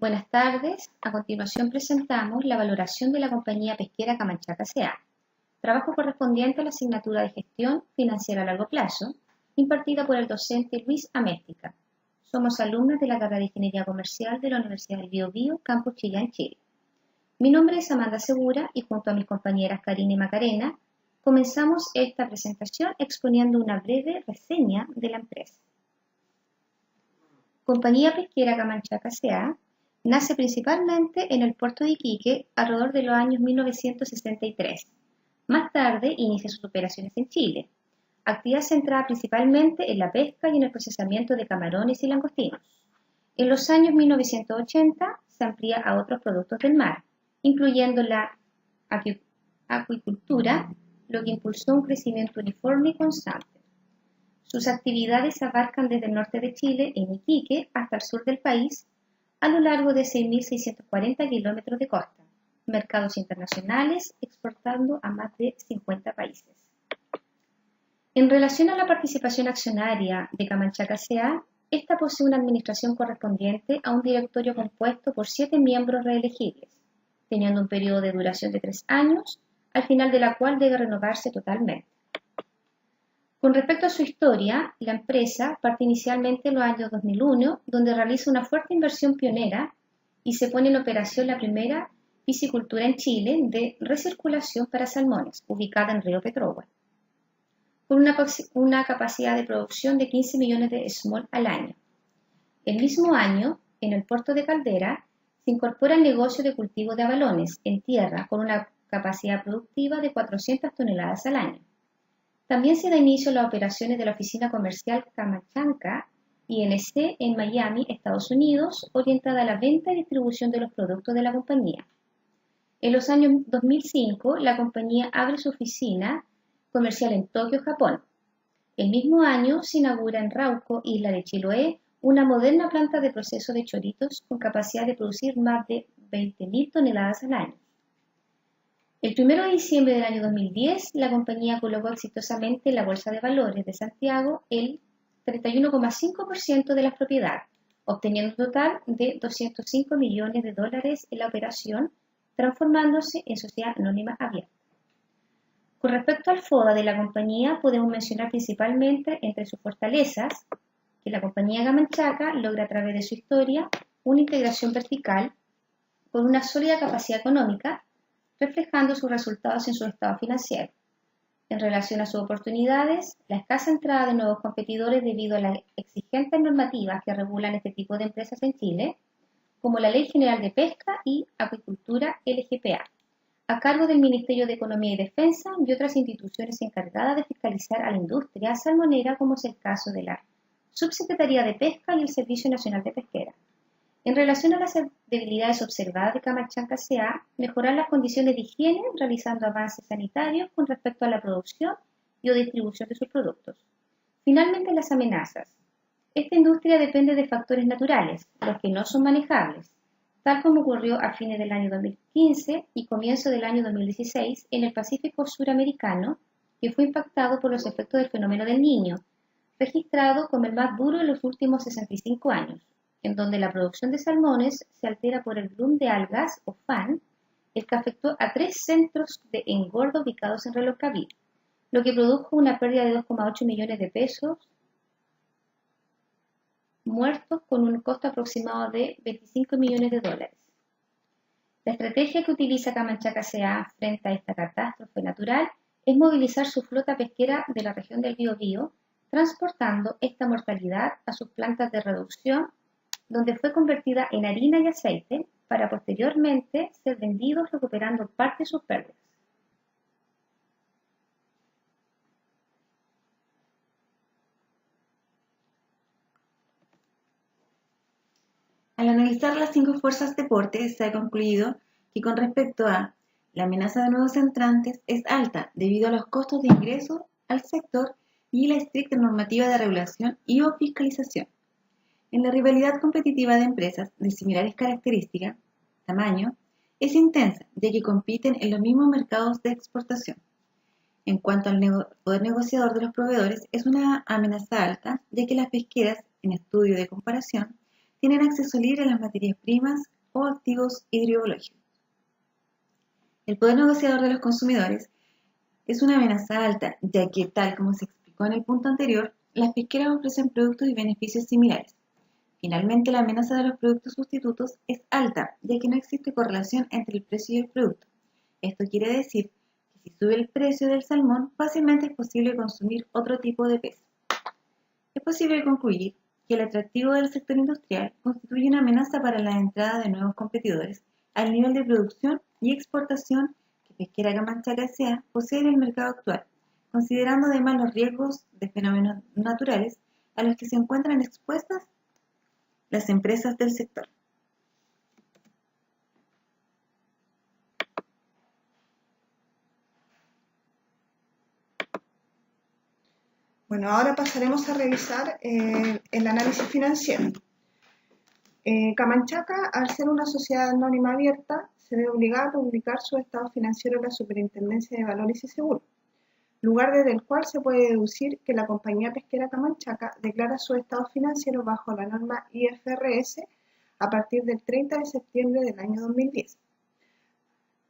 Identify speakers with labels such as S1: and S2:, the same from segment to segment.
S1: Buenas tardes. A continuación presentamos la valoración de la compañía pesquera Camanchaca S.A., trabajo correspondiente a la asignatura de Gestión Financiera a Largo Plazo, impartida por el docente Luis Améstica. Somos alumnas de la carrera de Ingeniería Comercial de la Universidad del Biobío, Campus Chillán, Chile. Mi nombre es Amanda Segura y junto a mis compañeras Karina y Macarena, comenzamos esta presentación exponiendo una breve reseña de la empresa. Compañía Pesquera Camanchaca S.A. nace principalmente en el puerto de Iquique alrededor de los años 1963. Más tarde inicia sus operaciones en Chile, actividad centrada principalmente en la pesca y en el procesamiento de camarones y langostinos. En los años 1980 se amplía a otros productos del mar, incluyendo la acuicultura, lo que impulsó un crecimiento uniforme y constante. Sus actividades abarcan desde el norte de Chile, en Iquique, hasta el sur del país, a lo largo de 6.640 kilómetros de costa, mercados internacionales, exportando a más de 50 países. En relación a la participación accionaria de Camanchaca S.A., esta posee una administración correspondiente a un directorio compuesto por 7 miembros reelegibles, teniendo un periodo de duración de 3 años, al final de la cual debe renovarse totalmente. Con respecto a su historia, la empresa parte inicialmente en los años 2001, donde realiza una fuerte inversión pionera y se pone en operación la primera piscicultura en Chile de recirculación para salmones, ubicada en Río Petrohua, con una capacidad de producción de 15 millones de small al año. El mismo año, en el puerto de Caldera, se incorpora el negocio de cultivo de abalones en tierra con una capacidad productiva de 400 toneladas al año. También se da inicio a las operaciones de la oficina comercial Camanchaca Inc. en Miami, Estados Unidos, orientada a la venta y distribución de los productos de la compañía. En los años 2005, la compañía abre su oficina comercial en Tokio, Japón. El mismo año se inaugura en Rauco, isla de Chiloé, una moderna planta de proceso de choritos con capacidad de producir más de 20.000 toneladas al año. El 1 de diciembre del año 2010, la compañía colocó exitosamente en la Bolsa de Valores de Santiago el 31,5% de las propiedades, obteniendo un total de $205 millones en la operación, transformándose en sociedad anónima abierta. Con respecto al FODA de la compañía, podemos mencionar principalmente entre sus fortalezas que la compañía Camanchaca logra a través de su historia una integración vertical con una sólida capacidad económica, reflejando sus resultados en su estado financiero. En relación a sus oportunidades, la escasa entrada de nuevos competidores debido a las exigentes normativas que regulan este tipo de empresas en Chile, como la Ley General de Pesca y Acuicultura LGPA, a cargo del Ministerio de Economía y Defensa y otras instituciones encargadas de fiscalizar a la industria salmonera, como es el caso de la Subsecretaría de Pesca y el Servicio Nacional de Pesquera. En relación a las debilidades observadas de Camanchaca S.A., mejorar las condiciones de higiene realizando avances sanitarios con respecto a la producción y o distribución de sus productos. Finalmente, las amenazas. Esta industria depende de factores naturales, los que no son manejables, tal como ocurrió a fines del año 2015 y comienzo del año 2016 en el Pacífico Suramericano, que fue impactado por los efectos del fenómeno del Niño, registrado como el más duro en los últimos 65 años. En donde la producción de salmones se altera por el bloom de algas o FAN, el que afectó a 3 centros de engorda ubicados en Reloncaví, lo que produjo una pérdida de 2,8 millones de pesos muertos con un costo aproximado de $25 millones. La estrategia que utiliza Camanchaca S.A. frente a esta catástrofe natural es movilizar su flota pesquera de la región del Biobío, transportando esta mortalidad a sus plantas de reducción, donde fue convertida en harina y aceite para posteriormente ser vendidos recuperando parte de sus pérdidas.
S2: Al analizar las 5 fuerzas de porte, se ha concluido que con respecto a la amenaza de nuevos entrantes es alta debido a los costos de ingreso al sector y la estricta normativa de regulación y o fiscalización. En la rivalidad competitiva de empresas de similares características, tamaño, es intensa, ya que compiten en los mismos mercados de exportación. En cuanto al poder negociador de los proveedores, es una amenaza alta, ya que las pesqueras, en estudio de comparación, tienen acceso libre a las materias primas o activos hidrobiológicos. El poder negociador de los consumidores es una amenaza alta, ya que, tal como se explicó en el punto anterior, las pesqueras ofrecen productos y beneficios similares. Finalmente, la amenaza de los productos sustitutos es alta, ya que no existe correlación entre el precio y el producto. Esto quiere decir que si sube el precio del salmón, fácilmente es posible consumir otro tipo de pez. Es posible concluir que el atractivo del sector industrial constituye una amenaza para la entrada de nuevos competidores al nivel de producción y exportación que Pesquera Camanchaca S.A. posee en el mercado actual, considerando además los riesgos de fenómenos naturales a los que se encuentran expuestas las empresas del sector.
S3: Bueno, ahora pasaremos a revisar el análisis financiero. Camanchaca, al ser una sociedad anónima abierta, se ve obligada a publicar su estado financiero en la Superintendencia de Valores y Seguros, lugar desde el cual se puede deducir que la compañía pesquera Camanchaca declara su estado financiero bajo la norma IFRS a partir del 30 de septiembre del año 2010.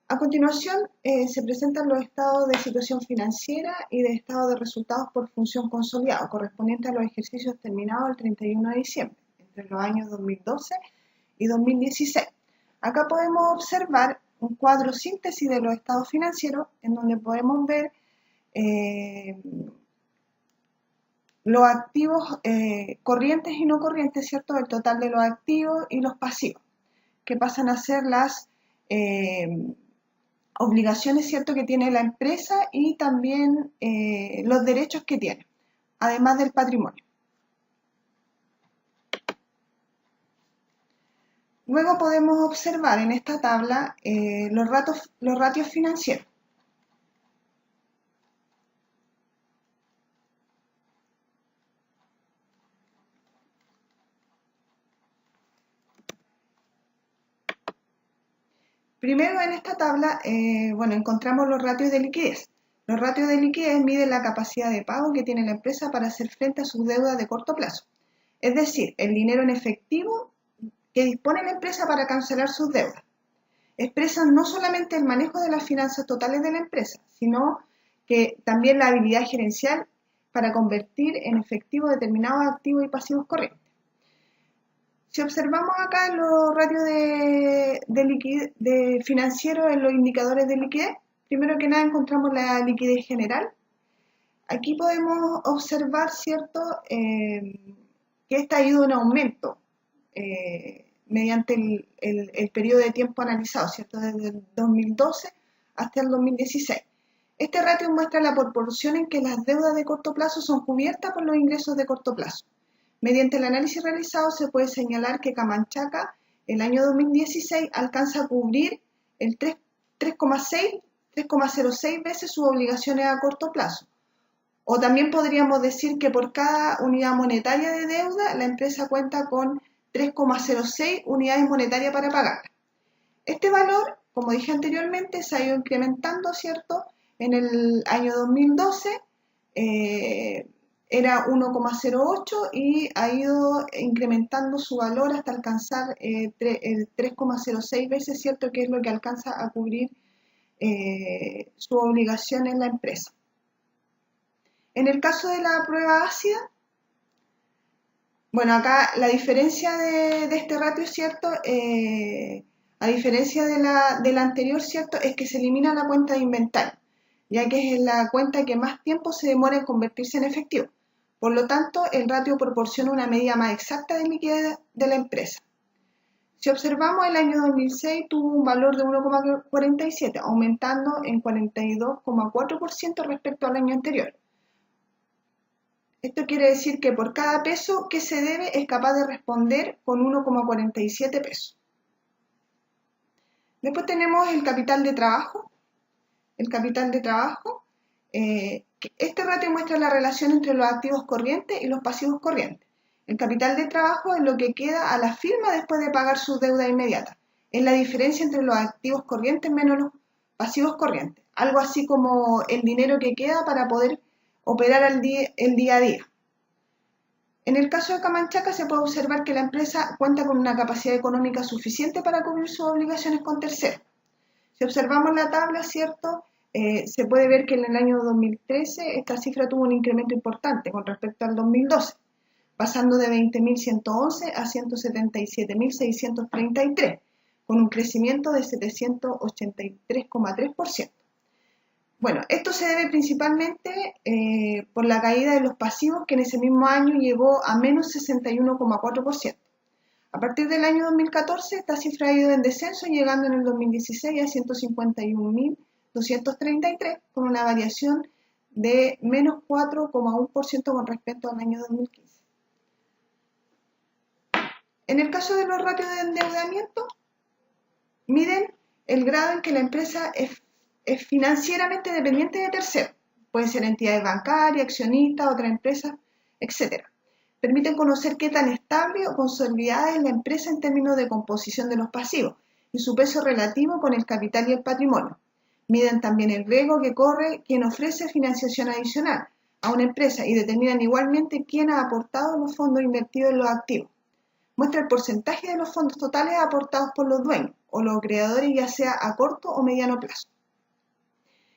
S3: A continuación, se presentan los estados de situación financiera y de estado de resultados por función consolidado, correspondientes a los ejercicios terminados el 31 de diciembre, entre los años 2012 y 2016. Acá podemos observar un cuadro síntesis de los estados financieros, en donde podemos ver los activos corrientes y no corrientes, ¿cierto? El total de los activos y los pasivos, que pasan a ser las obligaciones, ¿cierto?, que tiene la empresa y también los derechos que tiene, además del patrimonio. Luego podemos observar en esta tabla los ratios financieros. Primero en esta tabla, encontramos los ratios de liquidez. Los ratios de liquidez miden la capacidad de pago que tiene la empresa para hacer frente a sus deudas de corto plazo. Es decir, el dinero en efectivo que dispone la empresa para cancelar sus deudas. Expresan no solamente el manejo de las finanzas totales de la empresa, sino que también la habilidad gerencial para convertir en efectivo determinados activos y pasivos corrientes. Si observamos acá los ratios de financieros en los indicadores de liquidez, primero que nada encontramos la liquidez general. Aquí podemos observar, ¿cierto?, que esta ha ido en aumento mediante el periodo de tiempo analizado, ¿cierto?, desde el 2012 hasta el 2016. Este ratio muestra la proporción en que las deudas de corto plazo son cubiertas por los ingresos de corto plazo. Mediante el análisis realizado se puede señalar que Camanchaca el año 2016 alcanza a cubrir el 3,06 veces sus obligaciones a corto plazo. O también podríamos decir que por cada unidad monetaria de deuda, la empresa cuenta con 3,06 unidades monetarias para pagar. Este valor, como dije anteriormente, se ha ido incrementando, ¿cierto? En el año 2012 era 1,08 y ha ido incrementando su valor hasta alcanzar el 3,06 veces, ¿cierto?, que es lo que alcanza a cubrir su obligación en la empresa. En el caso de la prueba ácida, bueno, acá la diferencia de este ratio, ¿cierto?, a diferencia de la anterior, ¿cierto?, es que se elimina la cuenta de inventario, ya que es la cuenta que más tiempo se demora en convertirse en efectivo. Por lo tanto, el ratio proporciona una medida más exacta de liquidez de la empresa. Si observamos, el año 2006 tuvo un valor de 1,47, aumentando en 42,4% respecto al año anterior. Esto quiere decir que por cada peso que se debe es capaz de responder con 1,47 pesos. Después tenemos el capital de trabajo. El capital de trabajo, este ratio muestra la relación entre los activos corrientes y los pasivos corrientes. El capital de trabajo es lo que queda a la firma después de pagar sus deudas inmediatas. Es la diferencia entre los activos corrientes menos los pasivos corrientes. Algo así como el dinero que queda para poder operar el día a día. En el caso de Camanchaca se puede observar que la empresa cuenta con una capacidad económica suficiente para cubrir sus obligaciones con terceros. Si observamos la tabla, ¿cierto? Se puede ver que en el año 2013 esta cifra tuvo un incremento importante con respecto al 2012, pasando de 20.111 a 177.633, con un crecimiento de 783,3%. Bueno, esto se debe principalmente por la caída de los pasivos, que en ese mismo año llegó a menos 61,4%. A partir del año 2014, esta cifra ha ido en descenso, llegando en el 2016 a 151.233, con una variación de menos 4,1% con respecto al año 2015. En el caso de los ratios de endeudamiento, miden el grado en que la empresa es financieramente dependiente de terceros. Pueden ser entidades bancarias, accionistas, otras empresas, etc. Permiten conocer qué tan estable o consolidada es la empresa en términos de composición de los pasivos y su peso relativo con el capital y el patrimonio. Miden también el riesgo que corre quien ofrece financiación adicional a una empresa y determinan igualmente quién ha aportado los fondos invertidos en los activos. Muestra el porcentaje de los fondos totales aportados por los dueños o los creadores, ya sea a corto o mediano plazo.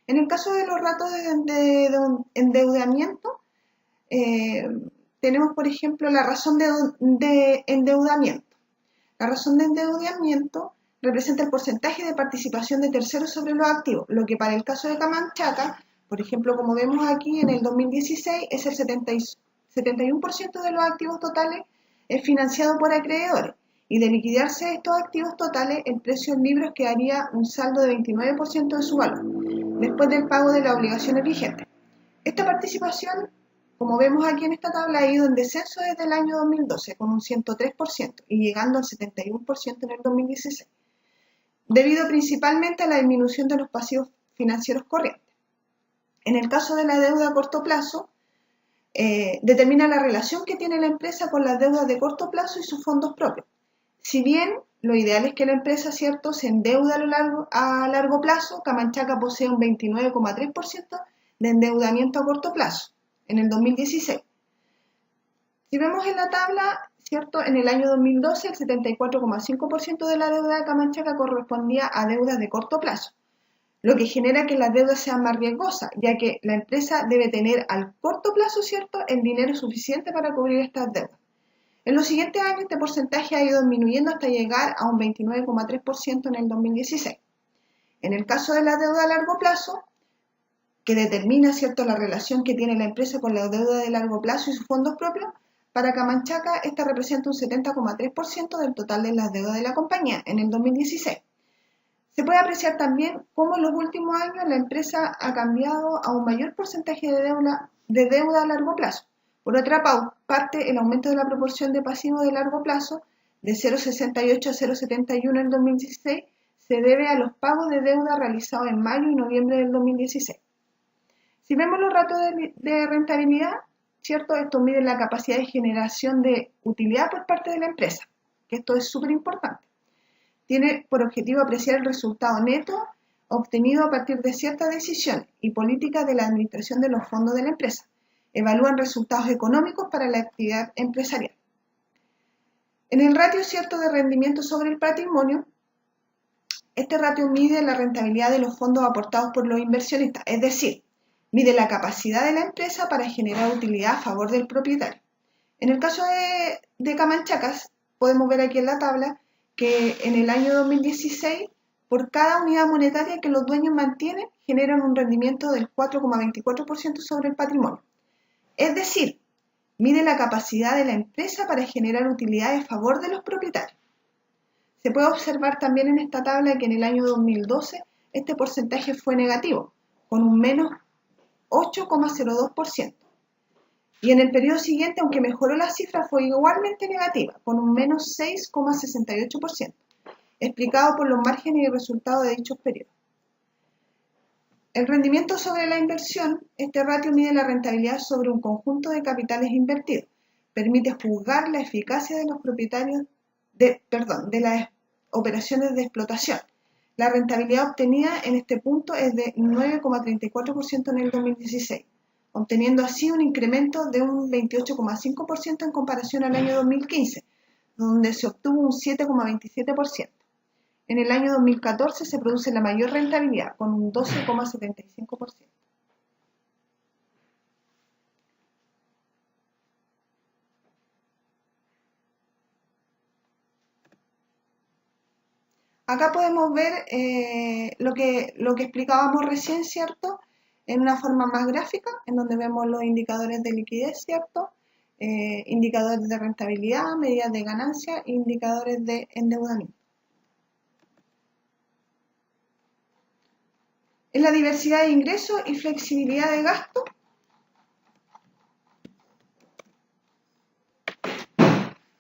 S3: En el caso de los ratios de endeudamiento, tenemos, por ejemplo, la razón de endeudamiento. La razón de endeudamiento representa el porcentaje de participación de terceros sobre los activos, lo que para el caso de Camanchaca, por ejemplo, como vemos aquí en el 2016, es el 71% de los activos totales es financiado por acreedores, y de liquidarse estos activos totales, el precio en libros quedaría un saldo de 29% de su valor, después del pago de las obligaciones vigentes. Esta participación, como vemos aquí en esta tabla, ha ido en descenso desde el año 2012, con un 103%, y llegando al 71% en el 2016, debido principalmente a la disminución de los pasivos financieros corrientes. En el caso de la deuda a corto plazo, determina la relación que tiene la empresa con las deudas de corto plazo y sus fondos propios. Si bien lo ideal es que la empresa, ¿cierto?, se endeude a largo plazo, Camanchaca posee un 29,3% de endeudamiento a corto plazo en el 2016. Si vemos en la tabla, ¿cierto?, en el año 2012 el 74,5% de la deuda de Camanchaca correspondía a deudas de corto plazo, lo que genera que las deudas sean más riesgosas, ya que la empresa debe tener al corto plazo, ¿cierto?, el dinero suficiente para cubrir estas deudas. En los siguientes años este porcentaje ha ido disminuyendo hasta llegar a un 29,3% en el 2016. En el caso de la deuda a largo plazo, que determina, ¿cierto?, la relación que tiene la empresa con la deuda de largo plazo y sus fondos propios, para Camanchaca esta representa un 70,3% del total de las deudas de la compañía en el 2016. Se puede apreciar también cómo en los últimos años la empresa ha cambiado a un mayor porcentaje de deuda a largo plazo. Por otra parte, el aumento de la proporción de pasivos de largo plazo, de 0,68 a 0,71 en el 2016, se debe a los pagos de deuda realizados en mayo y noviembre del 2016. Si vemos los ratios de rentabilidad, ¿cierto?, esto mide la capacidad de generación de utilidad por parte de la empresa, que esto es súper importante. Tiene por objetivo apreciar el resultado neto obtenido a partir de ciertas decisiones y políticas de la administración de los fondos de la empresa. Evalúan resultados económicos para la actividad empresarial. En el ratio, ¿cierto?, de rendimiento sobre el patrimonio, este ratio mide la rentabilidad de los fondos aportados por los inversionistas, es decir, mide la capacidad de la empresa para generar utilidad a favor del propietario. En el caso de Camanchacas, podemos ver aquí en la tabla que en el año 2016, por cada unidad monetaria que los dueños mantienen, generan un rendimiento del 4,24% sobre el patrimonio. Es decir, mide la capacidad de la empresa para generar utilidad a favor de los propietarios. Se puede observar también en esta tabla que en el año 2012 este porcentaje fue negativo, con un menos 8,02%. Y en el periodo siguiente, aunque mejoró la cifra, fue igualmente negativa, con un menos 6,68%, explicado por los márgenes y resultados de dichos periodos. El rendimiento sobre la inversión, este ratio mide la rentabilidad sobre un conjunto de capitales invertidos. Permite juzgar la eficacia de los propietarios de las operaciones de explotación. La rentabilidad obtenida en este punto es de 9,34% en el 2016, obteniendo así un incremento de un 28,5% en comparación al año 2015, donde se obtuvo un 7,27%. En el año 2014 se produce la mayor rentabilidad, con un 12,75%. Acá podemos ver lo que explicábamos recién, ¿cierto? En una forma más gráfica, en donde vemos los indicadores de liquidez, ¿cierto? Indicadores de rentabilidad, medidas de ganancia e indicadores de endeudamiento. En la diversidad de ingresos y flexibilidad de gasto,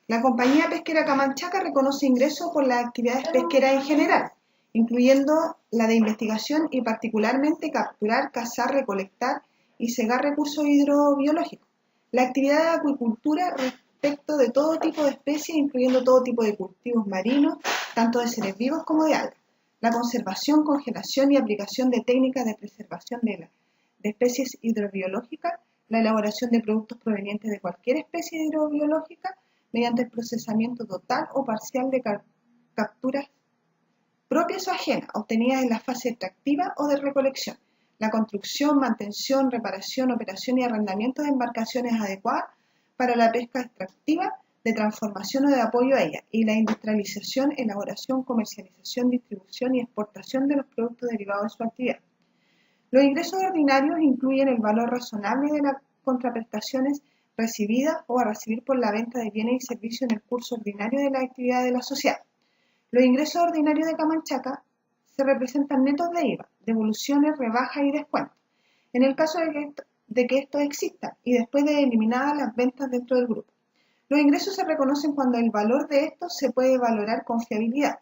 S3: la compañía pesquera Camanchaca reconoce ingresos por las actividades pesqueras en general, incluyendo la de investigación y particularmente capturar, cazar, recolectar y cegar recursos hidrobiológicos. La actividad de acuicultura respecto de todo tipo de especies, incluyendo todo tipo de cultivos marinos, tanto de seres vivos como de algas. La conservación, congelación y aplicación de técnicas de preservación de especies hidrobiológicas, la elaboración de productos provenientes de cualquier especie hidrobiológica, mediante el procesamiento total o parcial de capturas propias o ajenas, obtenidas en la fase extractiva o de recolección, la construcción, mantención, reparación, operación y arrendamiento de embarcaciones adecuadas para la pesca extractiva, de transformación o de apoyo a ella, y la industrialización, elaboración, comercialización, distribución y exportación de los productos derivados de su actividad. Los ingresos ordinarios incluyen el valor razonable de las contraprestaciones recibidas o a recibir por la venta de bienes y servicios en el curso ordinario de la actividad de la sociedad. Los ingresos ordinarios de Camanchaca se representan netos de IVA, devoluciones, rebajas y descuentos, en el caso de que esto exista y después de eliminadas las ventas dentro del grupo. Los ingresos se reconocen cuando el valor de estos se puede valorar con fiabilidad.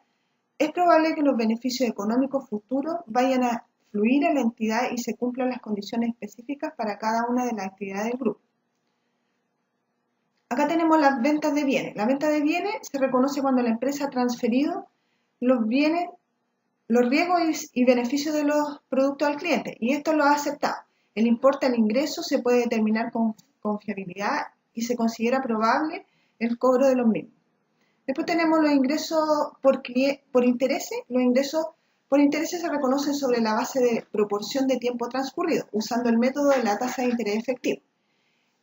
S3: Es probable que los beneficios económicos futuros vayan a fluir a la entidad y se cumplan las condiciones específicas para cada una de las actividades del grupo. Acá tenemos las ventas de bienes. La venta de bienes se reconoce cuando la empresa ha transferido los bienes, los riesgos y beneficios de los productos al cliente, y esto lo ha aceptado. El importe al ingreso se puede determinar con fiabilidad y se considera probable el cobro de los mismos. Después tenemos los ingresos por intereses. Los ingresos por intereses se reconocen sobre la base de proporción de tiempo transcurrido, usando el método de la tasa de interés efectivo.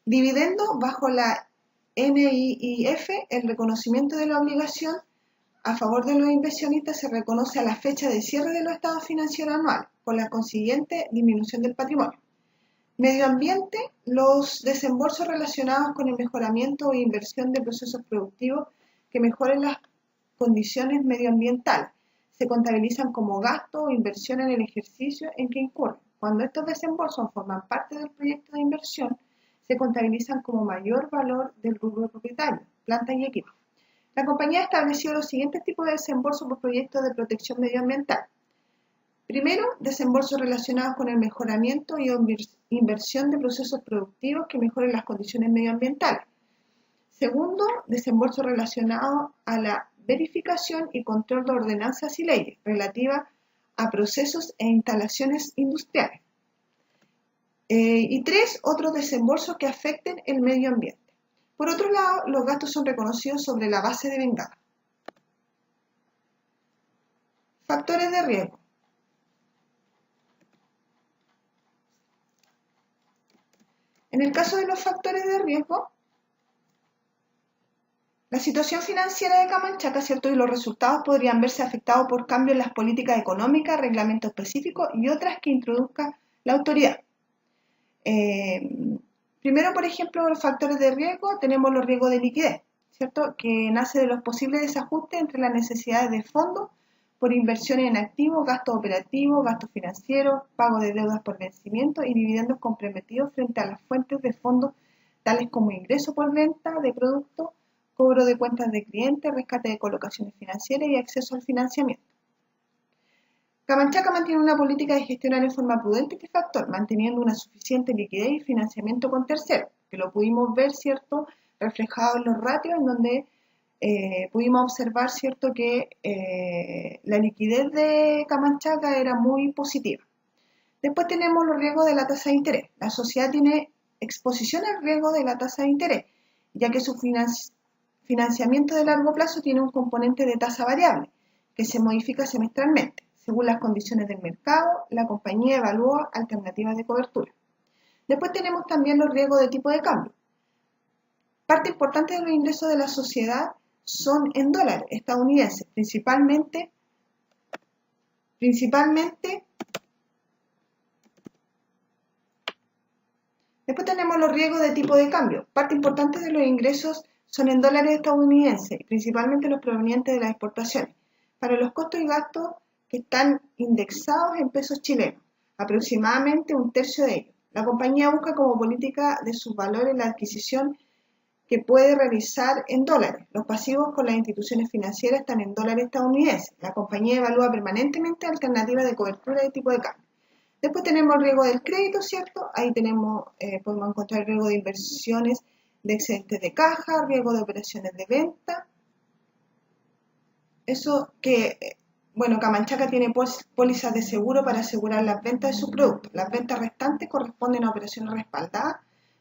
S3: Dividendo bajo la NIIF, el reconocimiento de la obligación a favor de los inversionistas se reconoce a la fecha de cierre de los estados financieros anuales, con la consiguiente disminución del patrimonio. Medio ambiente, los desembolsos relacionados con el mejoramiento e inversión de procesos productivos que mejoren las condiciones medioambientales se contabilizan como gasto o inversión en el ejercicio en que incurren. Cuando estos desembolsos forman parte del proyecto de inversión, se contabilizan como mayor valor del rubro propietario, plantas y equipos. La compañía ha establecido los siguientes tipos de desembolsos por proyectos de protección medioambiental. Primero, desembolsos relacionados con el mejoramiento y inversión de procesos productivos que mejoren las condiciones medioambientales. Segundo, desembolsos relacionados a la verificación y control de ordenanzas y leyes relativas a procesos e instalaciones industriales. Y tres, otros desembolsos que afecten el medio ambiente. Por otro lado, los gastos son reconocidos sobre la base de vengada. Factores de riesgo. En el caso de los factores de riesgo, la situación financiera de Camanchaca, ¿cierto? Y los resultados podrían verse afectados por cambios en las políticas económicas, reglamentos específicos y otras que introduzca la autoridad. Primero, por ejemplo, los factores de riesgo, tenemos los riesgos de liquidez, ¿cierto? Que nace de los posibles desajustes entre las necesidades de fondos por inversiones en activos, gastos operativos, gastos financieros, pago de deudas por vencimiento y dividendos comprometidos frente a las fuentes de fondos tales como ingreso por venta de productos, cobro de cuentas de clientes, rescate de colocaciones financieras y acceso al financiamiento. Camanchaca mantiene una política de gestionar en forma prudente este factor, manteniendo una suficiente liquidez y financiamiento con terceros, que lo pudimos ver, ¿cierto?, reflejado en los ratios, en donde pudimos observar, ¿cierto?, que la liquidez de Camanchaca era muy positiva. Después tenemos los riesgos de la tasa de interés. La sociedad tiene exposición al riesgo de la tasa de interés, ya que su financiamiento de largo plazo tiene un componente de tasa variable, que se modifica semestralmente. Según las condiciones del mercado, la compañía evalúa alternativas de cobertura. Después tenemos también los riesgos de tipo de cambio. Parte importante de los ingresos de la sociedad son en dólares estadounidenses, principalmente Después tenemos los riesgos de tipo de cambio. Parte importante de los ingresos son en dólares estadounidenses, principalmente los provenientes de las exportaciones, para los costos y gastos que están indexados en pesos chilenos, aproximadamente un tercio de ellos. La compañía busca como política de sus valores la adquisición que puede realizar en dólares. Los pasivos con las instituciones financieras están en dólares estadounidenses. La compañía evalúa permanentemente alternativas de cobertura de tipo de cambio. Después tenemos el riesgo del crédito, ¿cierto? Ahí podemos encontrar el riesgo de inversiones de excedentes de caja, riesgo de operaciones de venta. Eso que, Camanchaca tiene pólizas de seguro para asegurar las ventas de sus productos. Las ventas restantes corresponden a operaciones respaldadas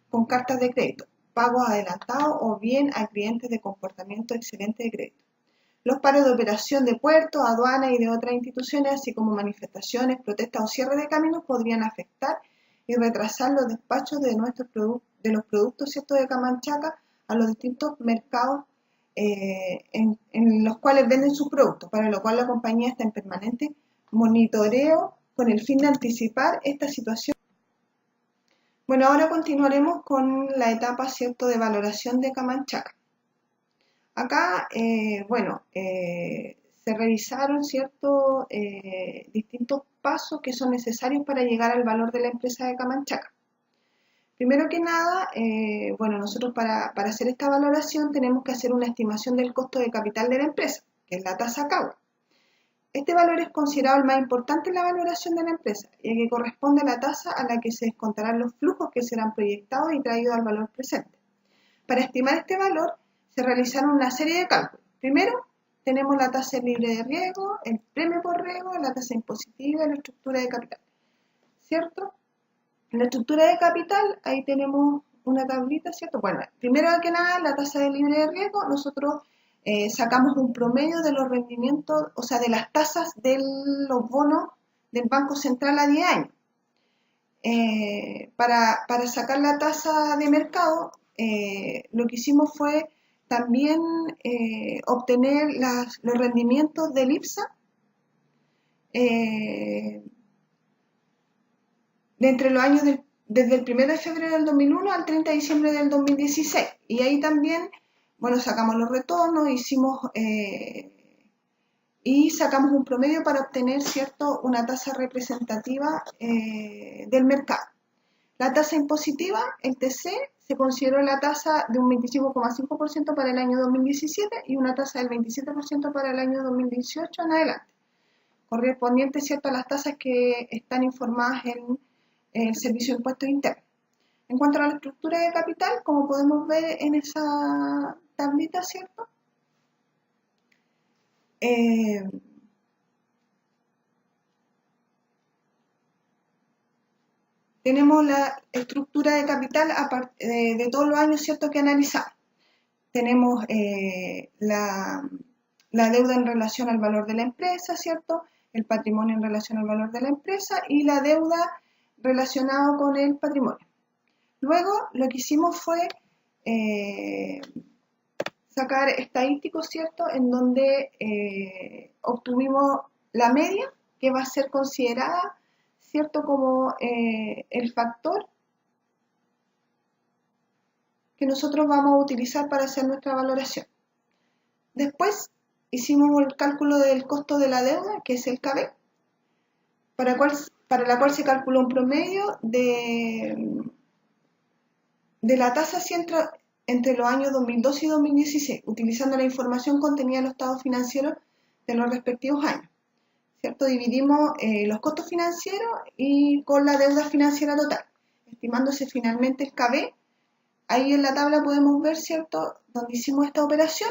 S3: con cartas de crédito, pagos adelantados o bien a clientes de comportamiento excelente de crédito. Los paros de operación de puertos, aduanas y de otras instituciones, así como manifestaciones, protestas o cierre de caminos, podrían afectar y retrasar los despachos de los productos, ¿cierto?, de Camanchaca a los distintos mercados en los cuales venden sus productos, para lo cual la compañía está en permanente monitoreo con el fin de anticipar esta situación. Bueno, ahora continuaremos con la etapa, ¿cierto?, de valoración de Camanchaca. Acá, se revisaron, ¿cierto?, distintos pasos que son necesarios para llegar al valor de la empresa de Camanchaca. Primero que nada, nosotros para hacer esta valoración tenemos que hacer una estimación del costo de capital de la empresa, que es la tasa CAUA. Este valor es considerado el más importante en la valoración de la empresa, ya que corresponde a la tasa a la que se descontarán los flujos que serán proyectados y traídos al valor presente. Para estimar este valor, se realizaron una serie de cálculos. Primero, tenemos la tasa libre de riesgo, el premio por riesgo, la tasa impositiva y la estructura de capital, ¿cierto? En la estructura de capital, ahí tenemos una tablita, ¿cierto? Bueno, primero que nada, la tasa de libre de riesgo, nosotros sacamos un promedio de los rendimientos, o sea, de las tasas de los bonos del Banco Central a 10 años. Para sacar la tasa de mercado, lo que hicimos fue también obtener los rendimientos del IPSA entre los años desde el 1 de febrero del 2001 al 30 de diciembre del 2016. Y ahí también, sacamos los retornos, y sacamos un promedio para obtener, ¿cierto?, una tasa representativa del mercado. La tasa impositiva, el TC, se consideró la tasa de un 25,5% para el año 2017 y una tasa del 27% para el año 2018 en adelante, correspondiente, ¿cierto?, a las tasas que están informadas en el Servicio de Impuestos Internos. En cuanto a la estructura de capital, como podemos ver en esa tablita, ¿cierto?, tenemos la estructura de capital de todos los años, ¿cierto?, que analizamos. Tenemos la deuda en relación al valor de la empresa, ¿cierto?, el patrimonio en relación al valor de la empresa y la deuda relacionada con el patrimonio. Luego, lo que hicimos fue sacar estadísticos, ¿cierto?, en donde obtuvimos la media, que va a ser considerada, ¿cierto?, como el factor que nosotros vamos a utilizar para hacer nuestra valoración. Después hicimos el cálculo del costo de la deuda, que es el KB, para la cual se calculó un promedio de la tasa entre los años 2012 y 2016, utilizando la información contenida en los estados financieros de los respectivos años, ¿cierto? Dividimos los costos financieros y con la deuda financiera total, estimándose finalmente el KB. Ahí en la tabla podemos ver, ¿cierto?, donde hicimos esta operación,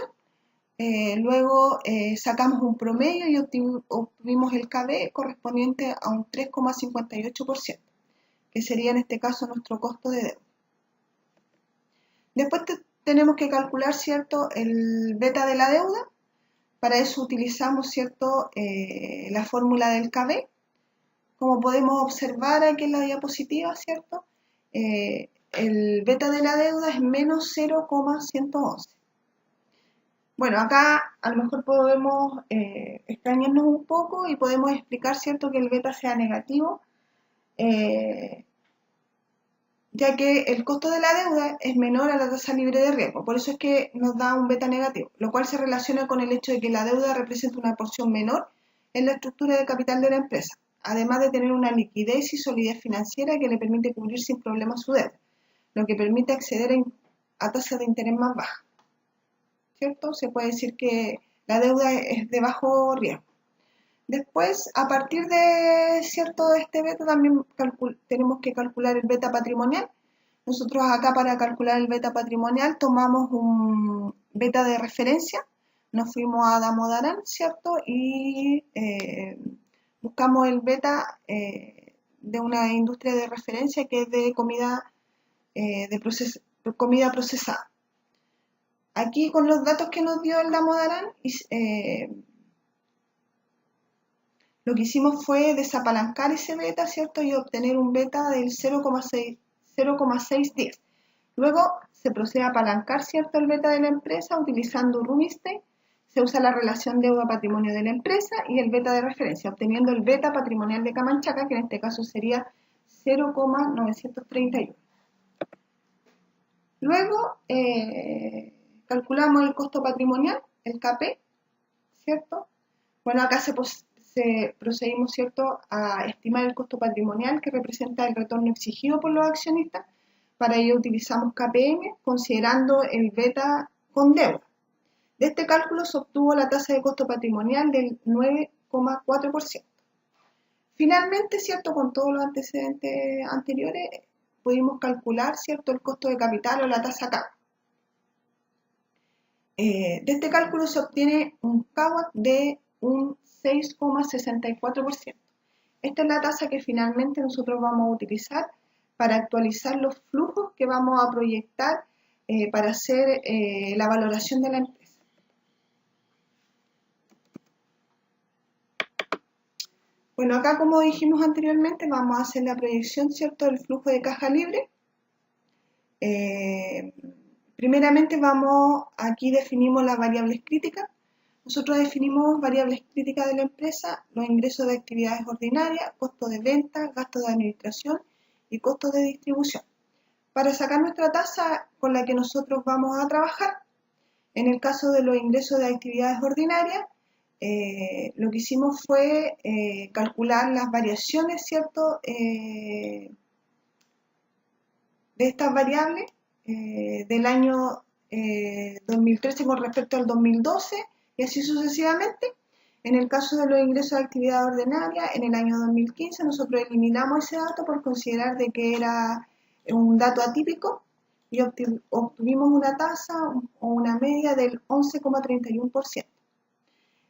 S3: Luego sacamos un promedio y obtuvimos el KB correspondiente a un 3,58%, que sería en este caso nuestro costo de deuda. Después tenemos que calcular, ¿cierto?, el beta de la deuda. Para eso utilizamos, ¿cierto?, la fórmula del KB. Como podemos observar aquí en la diapositiva, ¿cierto?, el beta de la deuda es menos 0,111. Bueno, acá a lo mejor podemos extrañarnos un poco y podemos explicar, ¿cierto?, que el beta sea negativo, ya que el costo de la deuda es menor a la tasa libre de riesgo. Por eso es que nos da un beta negativo, lo cual se relaciona con el hecho de que la deuda representa una porción menor en la estructura de capital de la empresa, además de tener una liquidez y solidez financiera que le permite cubrir sin problemas su deuda, lo que permite acceder a tasas de interés más bajas, ¿cierto? Se puede decir que la deuda es de bajo riesgo. Después, a partir de cierto este beta, también tenemos que calcular el beta patrimonial. Nosotros acá para calcular el beta patrimonial tomamos un beta de referencia, nos fuimos a Damodaran, ¿cierto? Y buscamos el beta de una industria de referencia que es de comida, comida procesada. Aquí con los datos que nos dio el Damodaran, lo que hicimos fue desapalancar ese beta, ¿cierto? Y obtener un beta del 0,610. Luego se procede a apalancar, ¿cierto?, el beta de la empresa utilizando Rubinstein. Se usa la relación deuda-patrimonio de la empresa y el beta de referencia, obteniendo el beta patrimonial de Camanchaca, que en este caso sería 0,931. Luego calculamos el costo patrimonial, el KP, ¿cierto? Bueno, acá procedimos, ¿cierto?, a estimar el costo patrimonial que representa el retorno exigido por los accionistas. Para ello utilizamos KPM considerando el beta con deuda. De este cálculo se obtuvo la tasa de costo patrimonial del 9,4%. Finalmente, ¿cierto?, con todos los antecedentes anteriores, pudimos calcular, ¿cierto?, el costo de capital o la tasa CAC. De este cálculo se obtiene un CAWAC de un 6,64%. Esta es la tasa que finalmente nosotros vamos a utilizar para actualizar los flujos que vamos a proyectar para hacer la valoración de la empresa. Bueno, acá como dijimos anteriormente, vamos a hacer la proyección, ¿cierto?, del flujo de caja libre. Primeramente aquí definimos las variables críticas. Nosotros definimos variables críticas de la empresa, los ingresos de actividades ordinarias, costos de venta, gastos de administración y costos de distribución. Para sacar nuestra tasa con la que nosotros vamos a trabajar, en el caso de los ingresos de actividades ordinarias, lo que hicimos fue calcular las variaciones, ¿cierto?, de estas variables del año 2013 con respecto al 2012 y así sucesivamente. En el caso de los ingresos de actividad ordinaria, en el año 2015 nosotros eliminamos ese dato por considerar de que era un dato atípico y obtuvimos una tasa o una media del 11,31%.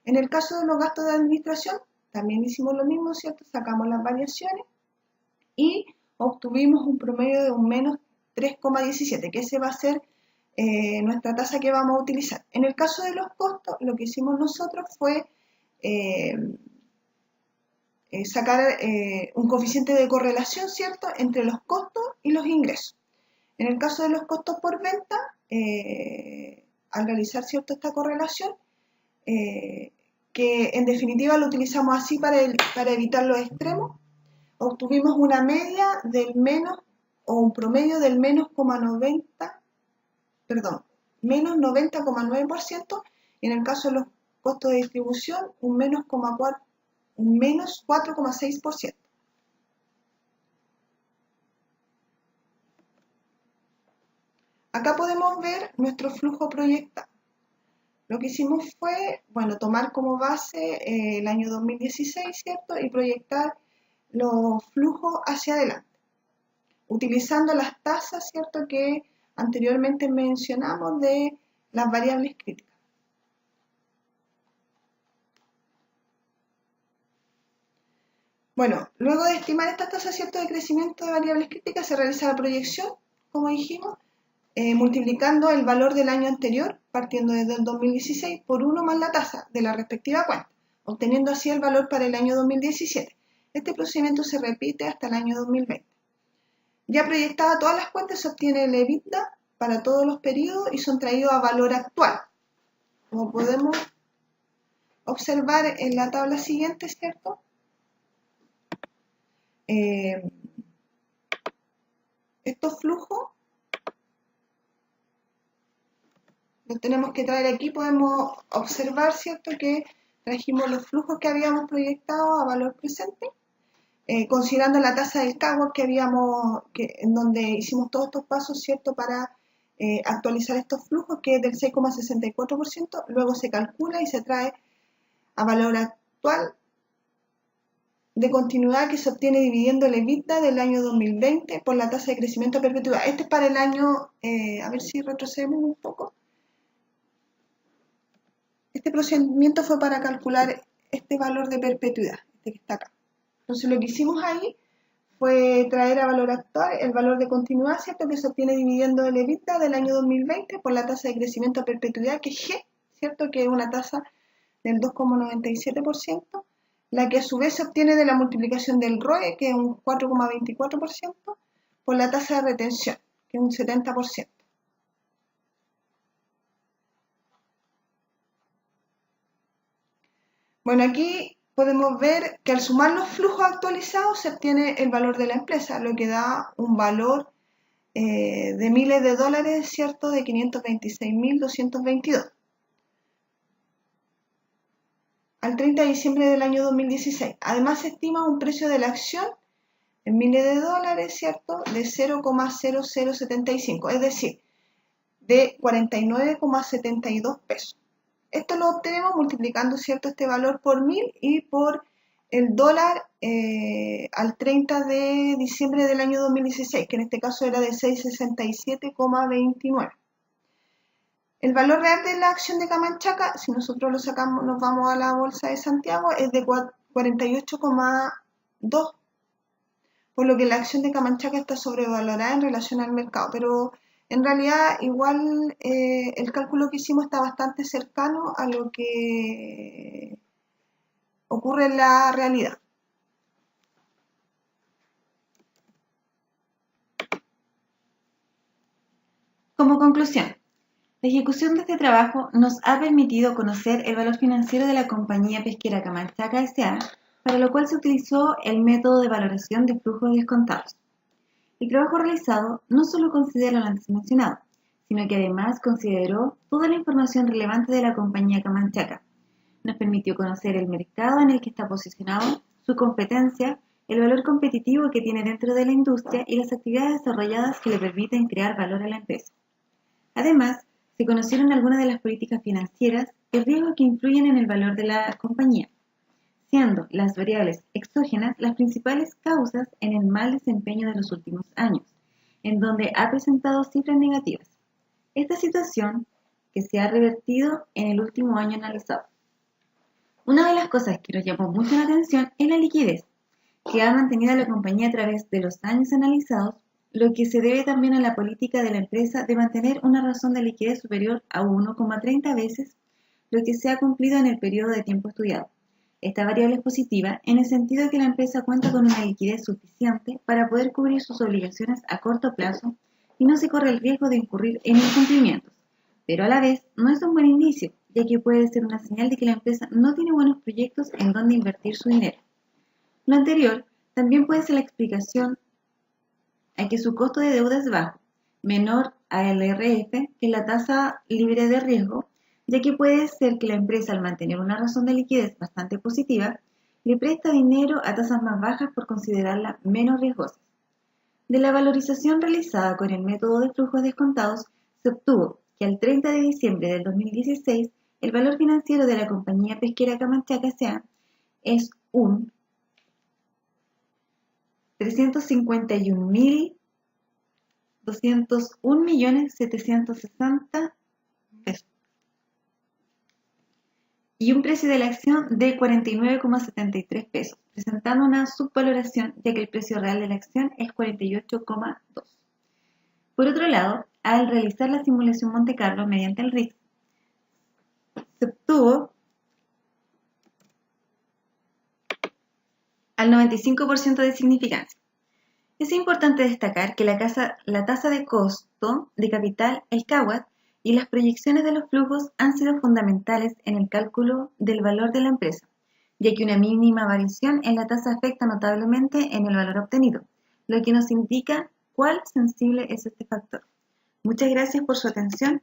S3: En el caso de los gastos de administración, también hicimos lo mismo, ¿cierto? Sacamos las variaciones y obtuvimos un promedio de un menos 3,17, que ese va a ser nuestra tasa que vamos a utilizar. En el caso de los costos, lo que hicimos nosotros fue sacar un coeficiente de correlación, ¿cierto?, entre los costos y los ingresos. En el caso de los costos por venta, al realizar, ¿cierto?, esta correlación, que en definitiva lo utilizamos así para evitar los extremos, obtuvimos una media del menos, o un promedio del menos 90,9%, y en el caso de los costos de distribución, un menos 4,6%. Acá podemos ver nuestro flujo proyectado. Lo que hicimos fue, bueno, tomar como base el año 2016, ¿cierto?, y proyectar los flujos hacia adelante, utilizando las tasas, ¿cierto?, que anteriormente mencionamos de las variables críticas. Bueno, luego de estimar estas tasas ciertas de crecimiento de variables críticas, se realiza la proyección, como dijimos, multiplicando el valor del año anterior, partiendo desde el 2016, por 1 más la tasa de la respectiva cuenta, obteniendo así el valor para el año 2017. Este procedimiento se repite hasta el año 2020. Ya proyectada todas las cuentas, se obtiene el EBITDA para todos los periodos y son traídos a valor actual. Como podemos observar en la tabla siguiente, ¿cierto? Estos flujos los tenemos que traer aquí. Podemos observar, ¿cierto?, que trajimos los flujos que habíamos proyectado a valor presente, considerando la tasa del CAGR en donde hicimos todos estos pasos, ¿cierto?, para actualizar estos flujos, que es del 6,64%, luego se calcula y se trae a valor actual de continuidad, que se obtiene dividiendo el EBITDA del año 2020 por la tasa de crecimiento a perpetuidad. Este es para el año, a ver si retrocedemos un poco. Este procedimiento fue para calcular este valor de perpetuidad, este que está acá. Entonces lo que hicimos ahí fue traer a valor actual el valor de continuidad, ¿cierto?, que se obtiene dividiendo el EBITDA del año 2020 por la tasa de crecimiento a perpetuidad, que es G, ¿cierto?, que es una tasa del 2,97%, la que a su vez se obtiene de la multiplicación del ROE, que es un 4,24%, por la tasa de retención, que es un 70%. Bueno, aquí podemos ver que al sumar los flujos actualizados se obtiene el valor de la empresa, lo que da un valor de miles de dólares, ¿cierto?, de 526.222. Al 30 de diciembre del año 2016. Además, se estima un precio de la acción en miles de dólares, ¿cierto?, de 0,0075, es decir, de 49,72 pesos. Esto lo obtenemos multiplicando, ¿cierto?, este valor por 1000 y por el dólar al 30 de diciembre del año 2016, que en este caso era de 667,29. El valor real de la acción de Camanchaca, si nosotros lo sacamos, nos vamos a la bolsa de Santiago, es de 48,2, por lo que la acción de Camanchaca está sobrevalorada en relación al mercado. Pero en realidad igual el cálculo que hicimos está bastante cercano a lo que ocurre en la realidad.
S2: Como conclusión, la ejecución de este trabajo nos ha permitido conocer el valor financiero de la compañía pesquera Camanchaca S.A., para lo cual se utilizó el método de valoración de flujos descontados. El trabajo realizado no solo considera lo antes mencionado, sino que además consideró toda la información relevante de la compañía Camanchaca. Nos permitió conocer el mercado en el que está posicionado, su competencia, el valor competitivo que tiene dentro de la industria y las actividades desarrolladas que le permiten crear valor a la empresa. Además, se conocieron algunas de las políticas financieras y riesgos que influyen en el valor de la compañía, siendo las variables exógenas las principales causas en el mal desempeño de los últimos años, en donde ha presentado cifras negativas. Esta situación que se ha revertido en el último año analizado. Una de las cosas que nos llamó mucho la atención es la liquidez, que ha mantenido la compañía a través de los años analizados, lo que se debe también a la política de la empresa de mantener una razón de liquidez superior a 1,30 veces lo que se ha cumplido en el periodo de tiempo estudiado. Esta variable es positiva en el sentido de que la empresa cuenta con una liquidez suficiente para poder cubrir sus obligaciones a corto plazo y no se corre el riesgo de incurrir en incumplimientos, pero a la vez no es un buen indicio, ya que puede ser una señal de que la empresa no tiene buenos proyectos en donde invertir su dinero. Lo anterior también puede ser la explicación a que su costo de deuda es bajo, menor al RF que la tasa libre de riesgo, ya que puede ser que la empresa, al mantener una razón de liquidez bastante positiva, le presta dinero a tasas más bajas por considerarla menos riesgosa. De la valorización realizada con el método de flujos descontados, se obtuvo que al 30 de diciembre del 2016, el valor financiero de la compañía pesquera Camanchaca S.A. es un 351.201.760 pesos. y un precio de la acción de 49,73 pesos, presentando una subvaloración ya que el precio real de la acción es 48,2. Por otro lado, al realizar la simulación Monte Carlo mediante el RIX, se obtuvo al 95% de significancia. Es importante destacar que la tasa de costo de capital, el CAWAT, y las proyecciones de los flujos han sido fundamentales en el cálculo del valor de la empresa, ya que una mínima variación en la tasa afecta notablemente en el valor obtenido, lo que nos indica cuál sensible es este factor. Muchas gracias por su atención.